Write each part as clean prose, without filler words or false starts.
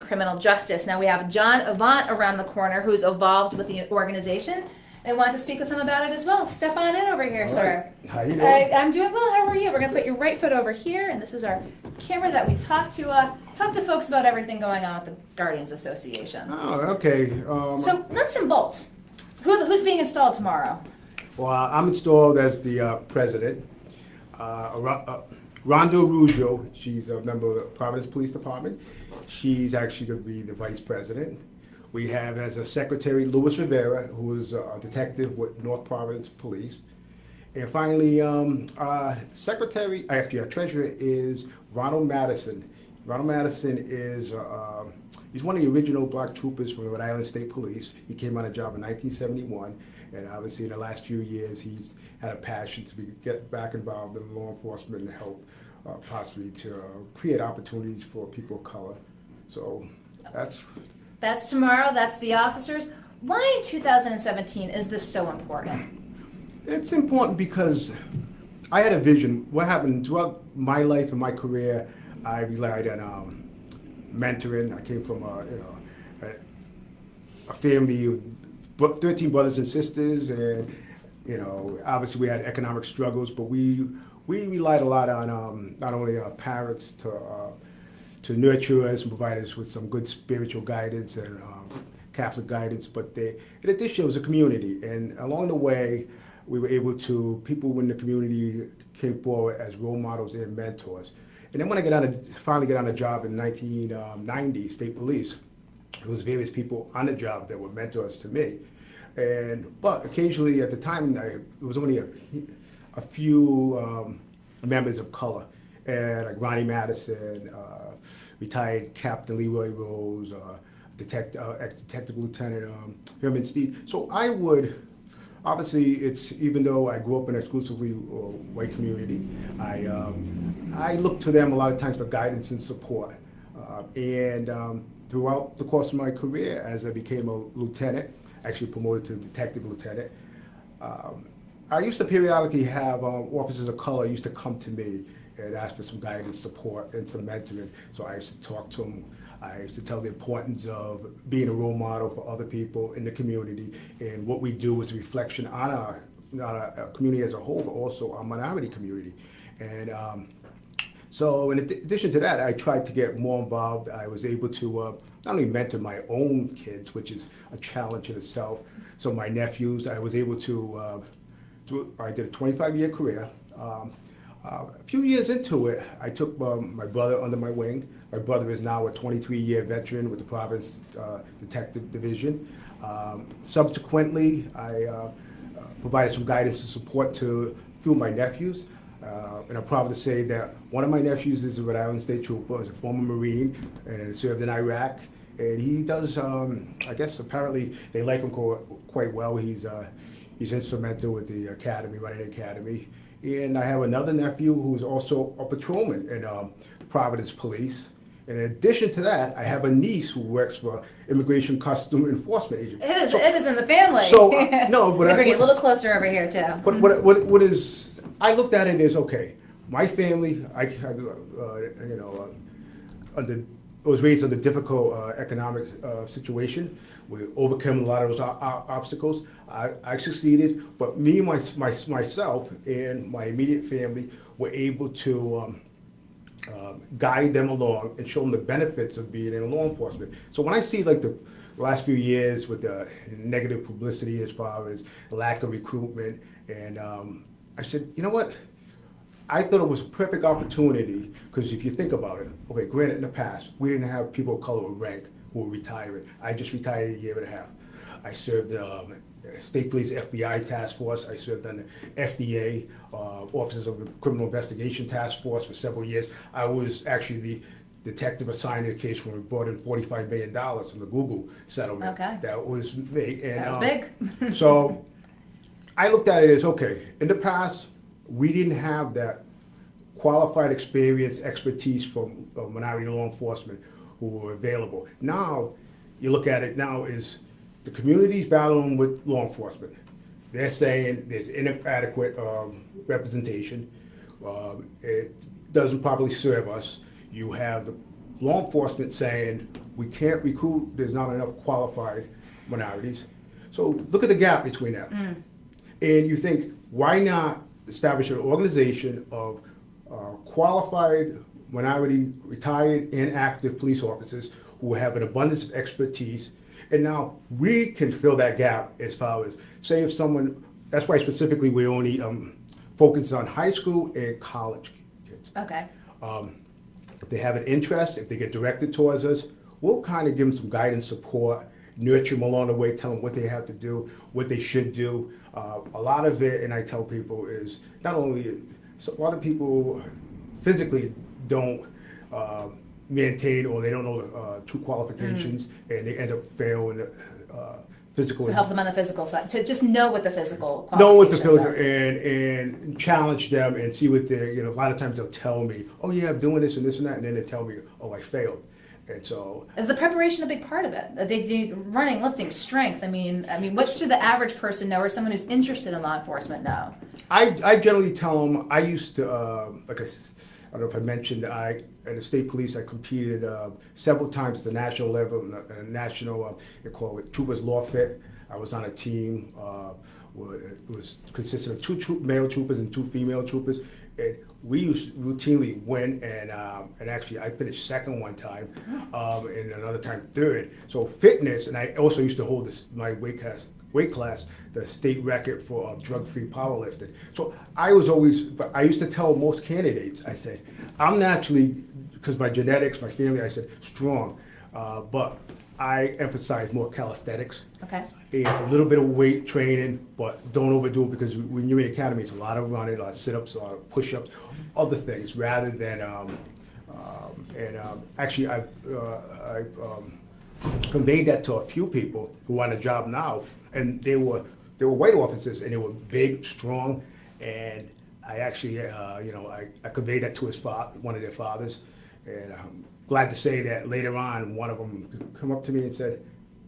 criminal justice. Now we have John Avant around the corner, who's involved with the organization, and want to speak with him about it as well. Step on in over here, sir. How you doing? I'm doing well. How are you? We're going to put your right foot over here, and this is our camera that we talk to folks about everything going on with the Guardians Association. Oh, okay. So nuts and bolts. Who's being installed tomorrow? Well, I'm installed as the president. Rhonda Ruggiero, she's a member of the Providence Police Department. She's actually going to be the vice president. We have as a secretary Louis Rivera, who is a detective with North Providence Police. And finally, our treasurer is Ronald Madison. Ronald Madison is he's one of the original black troopers from the Rhode Island State Police. He came on a job in 1971, and obviously in the last few years he's had a passion to get back involved in law enforcement and help possibly to create opportunities for people of color. So That's tomorrow. That's the officers. Why in 2017 is this so important? It's important because I had a vision. What happened throughout my life and my career, I relied on mentoring. I came from a family of 13 brothers and sisters, and obviously we had economic struggles, but we relied a lot on not only our parents to nurture us and provide us with some good spiritual guidance and Catholic guidance, but in addition, it was a community, and along the way, we were able to, people in the community came forward as role models and mentors. And then when I finally got on a job in 1990, State Police, there was various people on the job that were mentors to me. But occasionally at the time, there was only a few members of color, and like Ronnie Madison, retired Captain Leroy Rose, Detective Lieutenant Herman Steed. So I would, obviously, even though I grew up in an exclusively white community, I looked to them a lot of times for guidance and support. Throughout the course of my career, as I became a lieutenant, actually promoted to detective lieutenant, I used to periodically have officers of color used to come to me and ask for some guidance, support, and some mentoring. So I used to talk to them. I used to tell the importance of being a role model for other people in the community, and what we do is a reflection on our community as a whole, but also our minority community. And so in addition to that, I tried to get more involved. I was able to not only mentor my own kids, which is a challenge in itself. So my nephews, I was able to I did a 25-year career. A few years into it, I took my brother under my wing. My brother is now a 23-year veteran with the Providence Detective Division. Subsequently, I provided some guidance and support to a few of my nephews. And I'm proud to say that one of my nephews is a Rhode Island State Trooper, is a former Marine, and served in Iraq. And he does, I guess apparently they like him quite well. He's instrumental with the academy, running the academy. And I have another nephew who's also a patrolman in Providence Police. In addition to that, I have a niece who works for Immigration Custom Enforcement Agent. It is in the family. So no, but bring it a little closer over here too. But what is? I looked at it as okay. My family, I was raised under difficult economic situation. We overcame a lot of those obstacles. I succeeded, but me, myself, and my immediate family were able to guide them along and show them the benefits of being in law enforcement. So when I see like the last few years with the negative publicity as far as lack of recruitment, and I said, you know what? I thought it was a perfect opportunity, because if you think about it, okay, granted in the past, we didn't have people of color with rank who were retiring. I just retired a year and a half. I served State Police FBI Task Force. I served on the FDA, Officers of the Criminal Investigation Task Force for several years. I was actually the detective assigned to the case when we brought in $45 million from the Google settlement. Okay. That was me. And, that was big. So I looked at it as, okay, in the past, we didn't have that qualified experience, expertise from minority law enforcement who were available. Now, you look at it now is the community's battling with law enforcement. They're saying there's inadequate representation. It doesn't properly serve us. You have the law enforcement saying we can't recruit, there's not enough qualified minorities. So look at the gap between that. And you think, why not establish an organization of qualified minority, retired and active police officers who have an abundance of expertise, and now we can fill that gap as far as, say if someone, that's why specifically we only focus on high school and college kids. Okay. If they have an interest, if they get directed towards us, we'll kind of give them some guidance, support, nurture them along the way, tell them what they have to do, what they should do. A lot of it, and I tell people, is not only, so a lot of people physically don't maintain, or they don't know the true qualifications, and they end up failing physical. So help them on the physical side, to just know what the physical Know what the qualifications physical, and challenge them and see what they're, a lot of times they'll tell me, oh yeah, I'm doing this and this and that, and then they tell me, oh, I failed. And so, Is the preparation a big part of it? They running, lifting, strength. I mean, what should the average person know, or someone who's interested in law enforcement know? I generally tell them, I used to, I don't know if I mentioned, at the state police, I competed several times at the national level, national, they call it Troopers Law Fit. I was on a team, it consisted of two male troopers and 2 female troopers. And we used to routinely win, and actually I finished second one time, and another time third. So fitness, and I also used to hold my weight class, the state record for drug-free powerlifting. So I used to tell most candidates, I said, I'm naturally, because my genetics, my family, I said, strong, but I emphasize more calisthenics. Okay. And a little bit of weight training, but don't overdo it, because when you're in academy, it's a lot of running, a lot of sit-ups, a lot of push-ups, other things, rather than, actually I've conveyed that to a few people who are on a job now, and they were white officers, and they were big, strong, and I actually, I conveyed that to one of their fathers, and I'm glad to say that later on, one of them come up to me and said,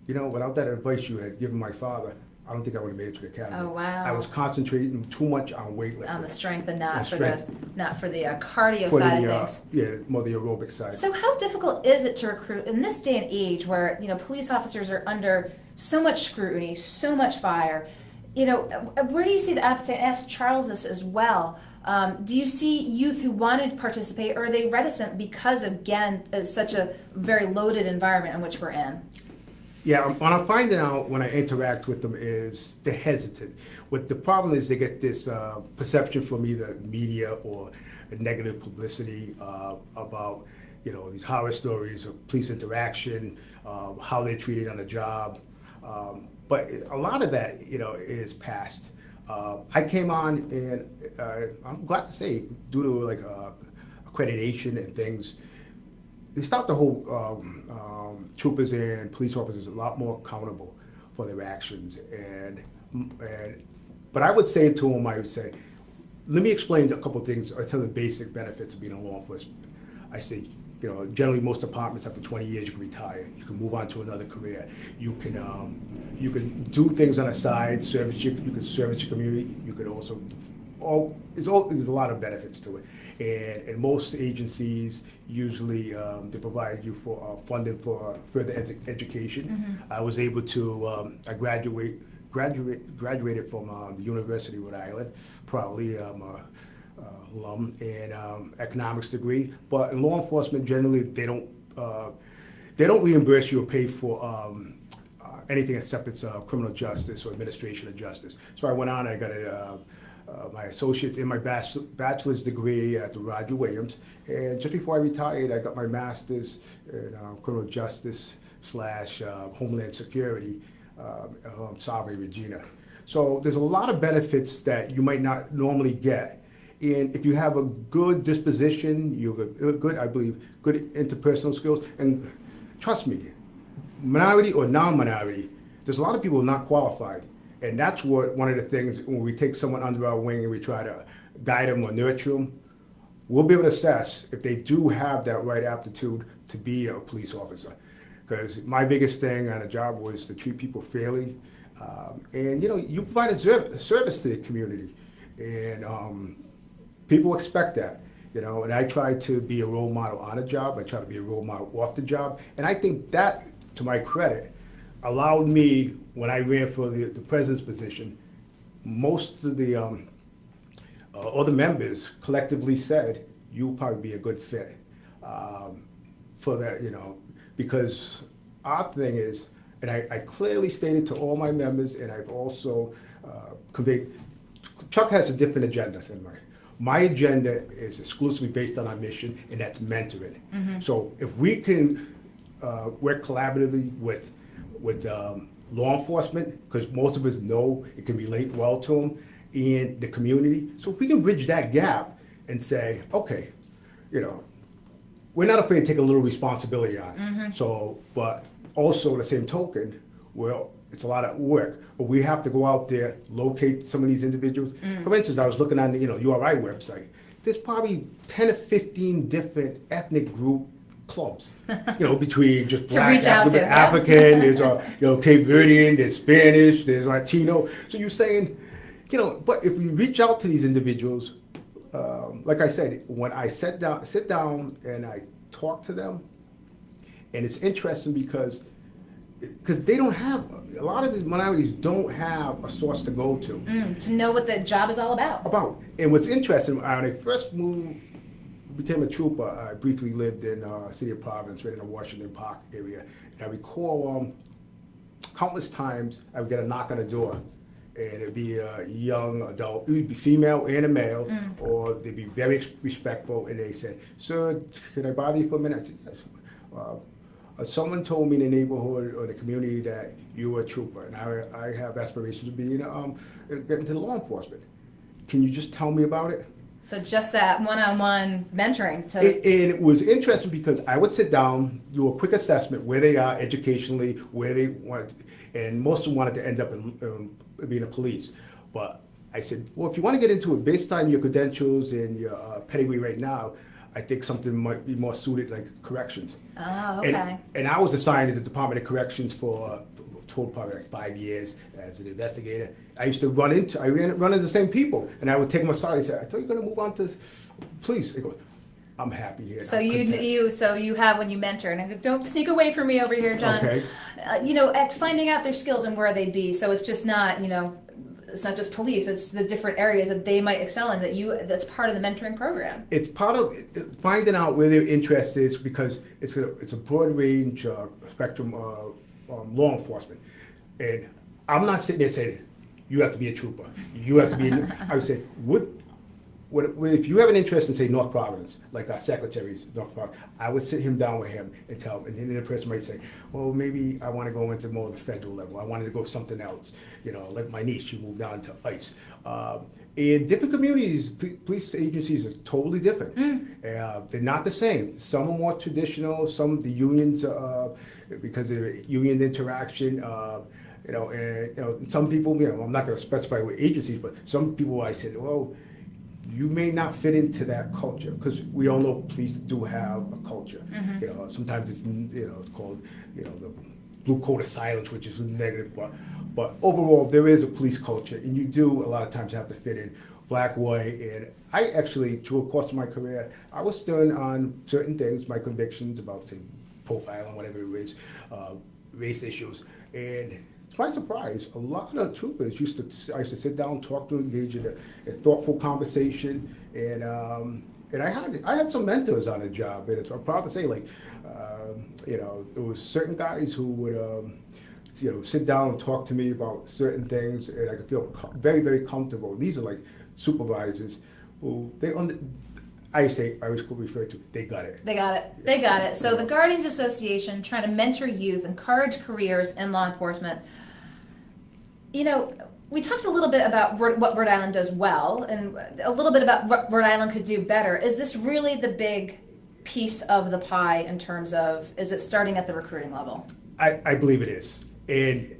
without that advice you had given my father, I don't think I would have made it to the academy. Oh, wow. I was concentrating too much on weightlifting. On the strength and not for strength. the cardio side of things. Yeah, more the aerobic side. So how difficult is it to recruit in this day and age where, police officers are under so much scrutiny, so much fire? Where do you see the appetite? I asked Charles this as well. Do you see youth who wanted to participate, or are they reticent because, again, of such a very loaded environment in which we're in? Yeah, what I'm finding out when I interact with them is they're hesitant. What the problem is, they get this perception from either media or negative publicity about, these horror stories of police interaction, how they're treated on the job. But a lot of that, is past. I came on, and I'm glad to say, due to accreditation and things, they stopped the whole troopers and police officers a lot more accountable for their actions. But I would say to them, let me explain a couple of things, or tell the basic benefits of being a law enforcement. I say, generally most departments after 20 years you can retire. You can move on to another career. You can do things on the side, you can service your community. You could also, there's a lot of benefits to it. And most agencies usually they provide you for funding for further education. Mm-hmm. I was able to I graduated from the University of Rhode Island, probably alum, and economics degree. But in law enforcement, generally they don't reimburse you or pay for anything except it's criminal justice or administration of justice. So I went on, I got my associates in my bachelor's degree at the Roger Williams, and just before I retired, I got my master's in criminal justice / Homeland Security, Salve Regina. So there's a lot of benefits that you might not normally get. And if you have a good disposition, you have good, I believe, good interpersonal skills, and trust me, minority or non-minority, there's a lot of people not qualified. And that's one of the things, when we take someone under our wing and we try to guide them or nurture them, we'll be able to assess if they do have that right aptitude to be a police officer. Because my biggest thing on a job was to treat people fairly. And you provide a service to the community. And people expect that. you know, and I try to be a role model on the job. I try to be a role model off the job. And I think that, to my credit, allowed me, when I ran for the president's position, most of the other members collectively said, you'll probably be a good fit for that, you know, because our thing is, and I clearly stated to all my members, and I've also conveyed, Chuck has a different agenda than mine. My agenda is exclusively based on our mission, and that's mentoring. Mm-hmm. So if we can work collaboratively with law enforcement, because most of us know it can relate well to them, and the community. So if we can bridge that gap and say, okay, you know, we're not afraid to take a little responsibility on it. Mm-hmm. So, but also the same token, well, it's a lot of work, but we have to go out there, locate some of these individuals. Mm. For instance, I was looking on the, URI website. There's probably 10 or 15 different ethnic group clubs, between just black, African, there's Cape Verdean, there's Spanish, there's Latino. So you're saying, but if we reach out to these individuals, like I said, when I sit down and I talk to them, and it's interesting because they don't have, a lot of these minorities don't have a source to go to know what the job is all about. And what's interesting, when I first became a trooper, I briefly lived in city of Providence, right in the Washington Park area. And I recall countless times I would get a knock on the door, and it'd be a young adult, it would be female and a male, or they'd be very respectful, and they said, "Sir, can I bother you for a minute?" I said, "Yes." Someone told me in the neighborhood or the community that you were a trooper, and I have aspirations of being get into law enforcement. Can you just tell me about it? So just that one-on-one mentoring. And it was interesting because I would sit down, do a quick assessment where they are educationally, where they want, and most of them wanted to end up in being a police. But I said, well, if you want to get into it based on your credentials and your pedigree right now, I think something might be more suited, like corrections. Oh, okay. And I was assigned to the Department of Corrections for probably like 5 years as an investigator. I used to run into the same people, and I would take them aside and say, "I thought you were going to move on to police." They go, "I'm happy here." So you have, when you mentor, and I go, don't sneak away from me over here, John. Okay. At finding out their skills and where they'd be. So it's just not, it's not just police, it's the different areas that they might excel in that's part of the mentoring program. It's part of finding out where their interest is, because it's a broad range spectrum of law enforcement. And I'm not sitting there saying, you have to be a trooper. You have to be, I would say, if you have an interest in, say, North Providence, like our secretary's North Providence, I would sit him down with him and tell him, and then the person might say, well, maybe I want to go into more of the federal level. I wanted to go something else. Like my niece, she moved on to ICE. In different communities, police agencies are totally different. They're not the same. Some are more traditional, some of the unions, because of the union interaction, and some people, I'm not going to specify what agencies, but some people I said, well, you may not fit into that culture, because we all know police do have a culture. Mm-hmm. Sometimes it's it's called the blue coat of silence, which is negative, but overall there is a police culture, and you do a lot of times have to fit in black, white, and I actually, through the course of my career, I was stern on certain things, my convictions about, say, profiling, whatever it is, race issues, and to my surprise, a lot of troopers I used to sit down, talk to, engage in a thoughtful conversation, and I had some mentors on the job, and I'm proud to say, there was certain guys who would, sit down and talk to me about certain things, and I could feel very, very comfortable. These are like supervisors who I always refer to, they got it. They got it. So the Guardians Association, trying to mentor youth, encourage careers in law enforcement. We talked a little bit about what Rhode Island does well, and a little bit about what Rhode Island could do better. Is this really the big piece of the pie in terms of, is it starting at the recruiting level? I believe it is. And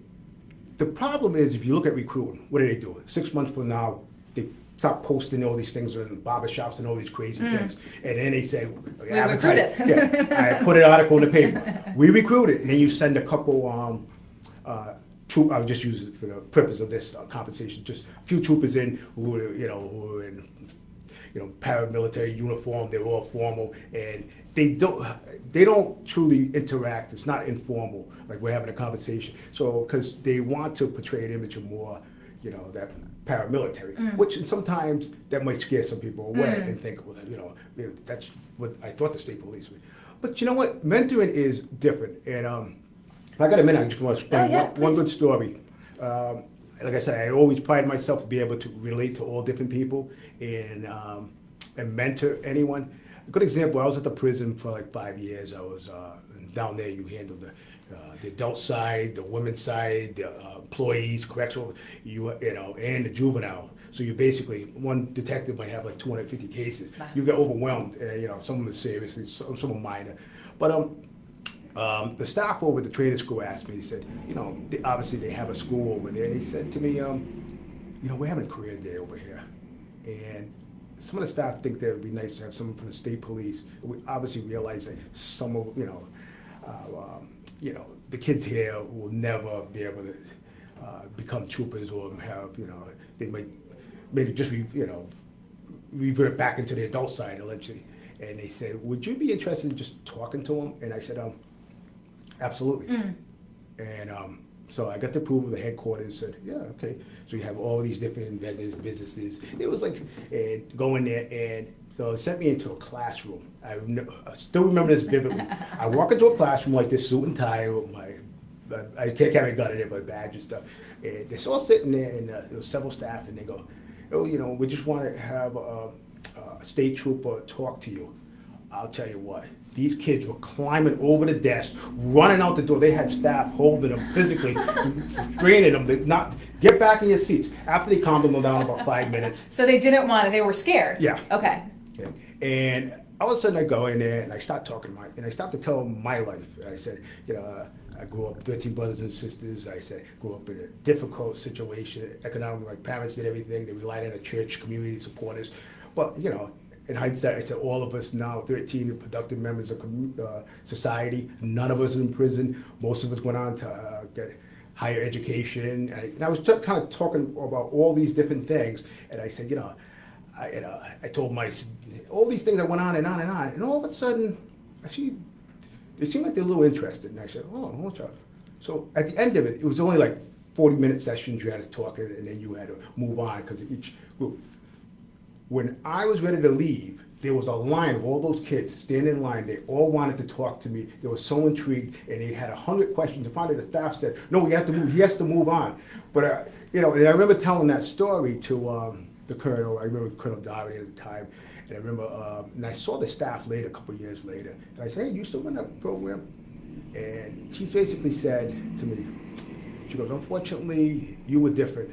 the problem is, if you look at recruiting, what do? 6 months from now, they start posting all these things in barbershops and all these crazy things. And then they say, we recruited. Yeah, I put an article in the paper. We recruited. And then you send a couple I'll just use it for the purpose of this conversation. Just a few troopers in who were in paramilitary uniform. They're all formal, and they don't truly interact. It's not informal, like we're having a conversation. So because they want to portray an image of more, that paramilitary, which sometimes that might scare some people away and think, well, that's what I thought the state police would. But you know what? Mentoring is different, and if I got a minute, I just want to explain one good story. Like I said, I always pride myself to be able to relate to all different people and mentor anyone. A good example, I was at the prison for like 5 years. I was down there. You handle the adult side, the women's side, the employees, correctional, and the juvenile. So you basically, one detective might have like 250 cases. Wow. You get overwhelmed. Some of them are serious, some are minor. But the staff over at the training school asked me, he said, obviously they have a school over there. And he said to me, we're having a career day over here. And some of the staff think that it would be nice to have someone from the state police. We obviously realize that some of, the kids here will never be able to become troopers or have, they might maybe just, revert back into the adult side eventually. And they said, would you be interested in just talking to them? And I said, absolutely. And so I got the approval of the headquarters, said, yeah, okay. So you have all these different vendors, businesses. It was like, and go in there, and so it sent me into a classroom. I still remember this vividly. I walk into a classroom like this, suit and tie, with I can't carry a gun in there, but badge and stuff. And they're all sitting there, and there was several staff, and they go, we just want to have a state trooper talk to you. I'll tell you what, these kids were climbing over the desk, running out the door. They had staff holding them physically, straining them to not get back in your seats. After they calmed them down about 5 minutes. So they didn't want it, they were scared? Yeah. Okay. And all of a sudden I go in there and I start talking and I start to tell them my life. I said, I grew up 13 brothers and sisters. I said, grew up in a difficult situation, economically. My parents did everything. They relied on the church, community supporters. But, in hindsight, I said all of us now, 13 productive members of society. None of us in prison. Most of us went on to get higher education. And I was kind of talking about all these different things. And I said, I told all these things that went on and on and on. And all of a sudden, they seemed like they're a little interested. And I said, watch out. So at the end of it, it was only like 40-minute sessions. You had to talk, and then you had to move on because each group. When I was ready to leave, there was a line of all those kids standing in line. They all wanted to talk to me. They were so intrigued, and they had 100 questions. And finally, the staff said, "No, we have to move. He has to move on." But and I remember telling that story to the colonel. I remember Colonel Doherty at the time, and I remember, and I saw the staff later, a couple of years later, and I said, "Hey, you still run that program?" And she basically said to me, she goes, "Unfortunately, you were different.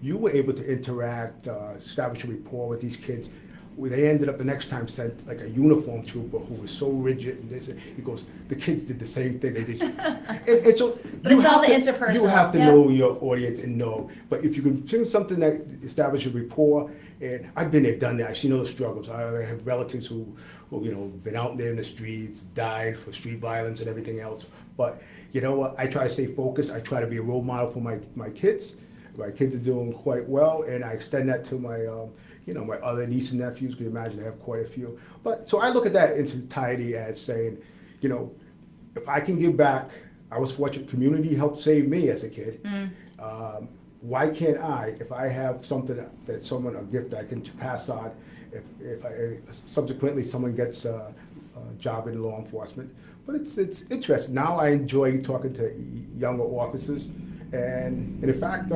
You were able to interact, establish a rapport with these kids. They ended up the next time sent like a uniform trooper who was so rigid." And he goes, "The kids did the same thing. They did." and so but it's all the interpersonal. You have to know your audience and know. But if you can sing something that establishes a rapport, and I've been there, done that. I've seen those struggles. I have relatives who been out there in the streets, died for street violence and everything else. But you know what? I try to stay focused. I try to be a role model for my kids. My kids are doing quite well, and I extend that to my, my other nieces and nephews. You can imagine I have quite a few. But so I look at that in entirety as saying, if I can give back, I was fortunate. Community helped save me as a kid. Why can't I, if I have something a gift I can pass on, if subsequently someone gets a job in law enforcement? But it's interesting. Now I enjoy talking to younger officers. And in fact,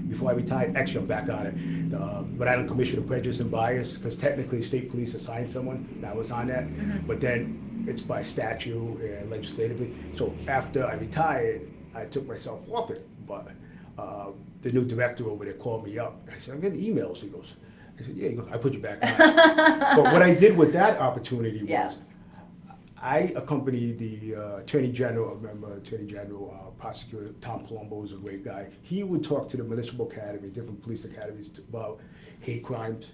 before I retired, actually I'm back on it, the Rhode Island Commission of Prejudice and Bias, because technically state police assigned someone, and I was on that, but then it's by statute and legislatively. So after I retired, I took myself off it, but the new director over there called me up. I said, "I'm getting emails." He goes, I said, "Yeah." He goes, "I put you back on." But what I did with that opportunity was, I accompanied the Attorney General, Prosecutor Tom Palumbo was a great guy. He would talk to the municipal academy, different police academies about hate crimes,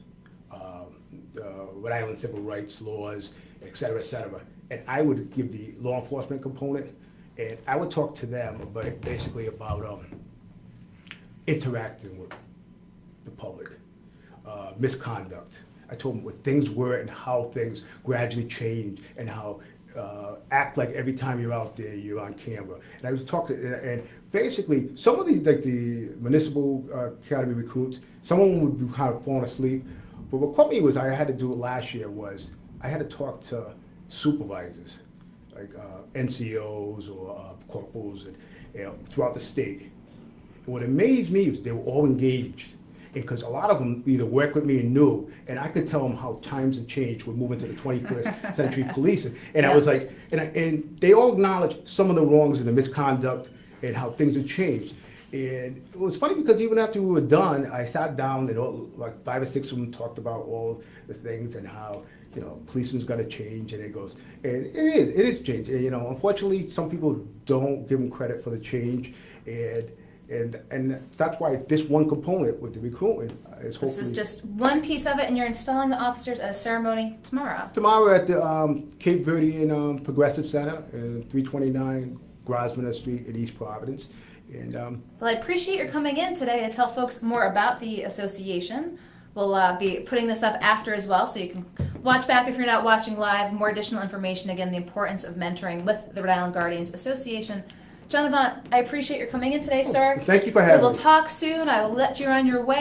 Rhode Island civil rights laws, et cetera, et cetera. And I would give the law enforcement component, and I would talk to them about basically about interacting with the public, misconduct. I told them what things were and how things gradually changed and how act like every time you're out there, you're on camera. And I was talking, and basically, some of the municipal academy recruits, some of them would be kind of falling asleep. But what caught me was I had to do it last year was I had to talk to supervisors, like NCOs or corporals and, throughout the state. And what amazed me was they were all engaged. Because a lot of them either worked with me and knew, and I could tell them how times have changed. We're moving to the 21st century police, and I was like, and they all acknowledged some of the wrongs and the misconduct and how things have changed. And it was funny because even after we were done, I sat down and like 5 or 6 of them talked about all the things and how policing's got to change, and it goes, and it is changing. And, unfortunately, some people don't give them credit for the change, and that's why this one component with the recruitment is hopefully... This is just one piece of it, and you're installing the officers at a ceremony tomorrow. Tomorrow at the Cape Verdean Progressive Center, 329 Grosvenor Street in East Providence. And well, I appreciate your coming in today to tell folks more about the association. We'll be putting this up after as well, so you can watch back if you're not watching live. More additional information, again, the importance of mentoring with the Rhode Island Guardians Association. John Avant, I appreciate your coming in today, sir. Thank you for having me. We will talk soon. I will let you on your way.